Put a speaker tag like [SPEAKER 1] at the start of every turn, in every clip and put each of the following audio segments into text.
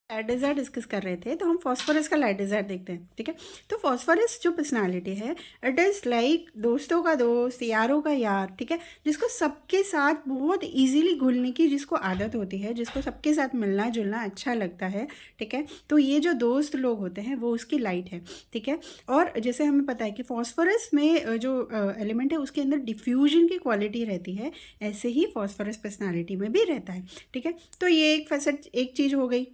[SPEAKER 1] Light desire discuss कर रहे थे, तो हम फॉस्फोरस का लाइट डिज़ायर देखते हैं। ठीक है, तो फॉस्फोरस जो पर्सनालिटी है, इट इज़ लाइक दोस्तों का दोस्त, यारों का यार। ठीक है, जिसको सबके साथ बहुत इजीली घुलने की जिसको आदत होती है, जिसको सबके साथ मिलना जुलना अच्छा लगता है। ठीक है, तो ये जो दोस्त लोग होते हैं वो उसकी लाइट है। ठीक है, और जैसे हमें पता है कि फॉस्फोरस में जो एलिमेंट है उसके अंदर डिफ्यूजन की क्वालिटी रहती है, ऐसे ही फॉस्फोरस पर्सनालिटी में भी रहता है। ठीक है, तो ये एक फैसेट, एक चीज़ हो गई।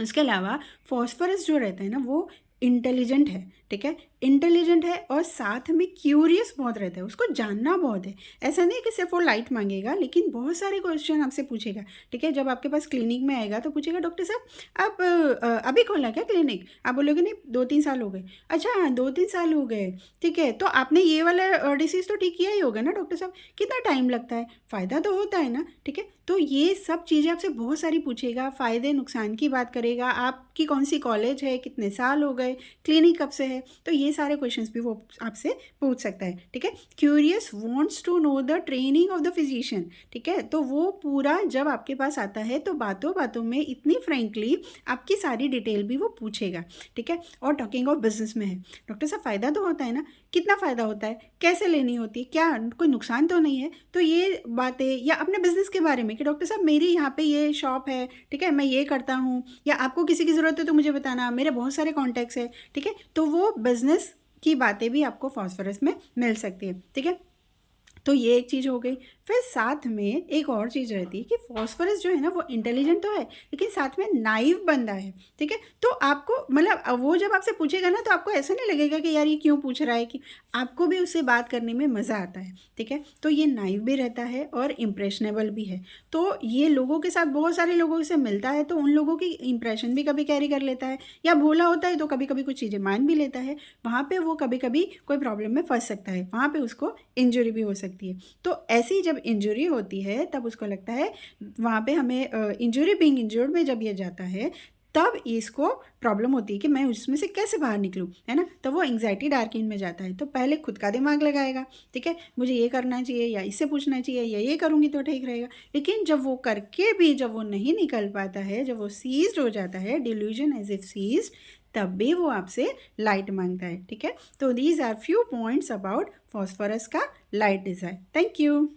[SPEAKER 1] इसके अलावा फॉस्फोरस जो रहता है ना वो इंटेलिजेंट है। ठीक है, इंटेलिजेंट है और साथ में क्यूरियस बहुत रहता है, उसको जानना बहुत है। ऐसा नहीं कि सिर्फ वो लाइट मांगेगा, लेकिन बहुत सारे क्वेश्चन आपसे पूछेगा। ठीक है, जब आपके पास क्लिनिक में आएगा तो पूछेगा, डॉक्टर साहब आप अभी खोला क्या क्लिनिक? आप बोलोगे नहीं 2-3 साल हो गए। अच्छा 2-3 साल हो गए, ठीक है, तो आपने ये वाला डिसीज़ तो ठीक किया ही होगा ना डॉक्टर साहब? कितना टाइम लगता है? फ़ायदा तो होता है ना? ठीक है, तो ये सब चीज़ें आपसे बहुत सारी पूछेगा, फ़ायदे नुकसान की बात करेगा, आपकी कौन सी कॉलेज है, कितने साल हो गए, क्लिनिक कब से है, तो ये सारे क्वेश्चंस भी वो आपसे पूछ सकता है। ठीक है, curious wants to know the training of the physician. ठीक है, तो वो पूरा जब आपके पास आता है तो बातों बातों में इतनी फ्रेंकली आपकी सारी डिटेल भी वो पूछेगा। ठीक है, और टॉकिंग ऑफ बिजनेस में है, डॉक्टर साहब फ़ायदा तो होता है ना? कितना फ़ायदा होता है, कैसे लेनी होती है, क्या कोई नुकसान तो नहीं है? तो ये बातें, या अपने बिजनेस के बारे में कि डॉक्टर साहब मेरी यहाँ पे ये शॉप है, ठीक है, मैं ये करता हूँ, या आपको किसी की ज़रूरत है तो मुझे बताना, मेरे बहुत सारे कॉन्टैक्ट्स हैं। ठीक है, तो वो बिजनेस की बातें भी आपको फॉस्फोरस में मिल सकती है। ठीक है, तो ये एक चीज़ हो गई। फिर साथ में एक और चीज़ रहती है कि फॉस्फोरस जो है ना वो इंटेलिजेंट तो है, लेकिन साथ में नाइव बंदा है। ठीक है, तो आपको मतलब वो जब आपसे पूछेगा ना तो आपको ऐसा नहीं लगेगा कि यार ये क्यों पूछ रहा है, कि आपको भी उससे बात करने में मज़ा आता है। ठीक है, तो ये नाइव भी रहता है और इम्प्रेशनेबल भी है। तो ये लोगों के साथ बहुत सारे लोगों से मिलता है, तो उन लोगों की इंप्रेशन भी कभी कैरी कर लेता है, या भोला होता है तो कभी कभी कुछ चीज़ें मान भी लेता है। वहाँ पे वो कभी कभी कोई प्रॉब्लम में फंस सकता है, वहाँ पे उसको इंजरी भी हो सकती है। तो ऐसी जब इंजरी होती है तब उसको लगता है, वहाँ पे हमें इंजरी बीइंग इंजर्ड में जब ये जाता है तब इसको प्रॉब्लम होती है कि मैं उसमें से कैसे बाहर निकलूँ, है ना? तो वो एंग्जाइटी डार्किन में जाता है, तो पहले खुद का दिमाग लगाएगा। ठीक है, मुझे ये करना चाहिए या इससे पूछना चाहिए या ये करूँगी तो ठीक रहेगा। लेकिन जब वो करके भी जब वो नहीं निकल पाता है, जब वो सीज्ड हो जाता है, डिल्यूजन एज इफ सीज्ड, तब भी वो आपसे लाइट मांगता है। ठीक है, तो these are few points about phosphorus का लाइट डिज़ायर। Thank you.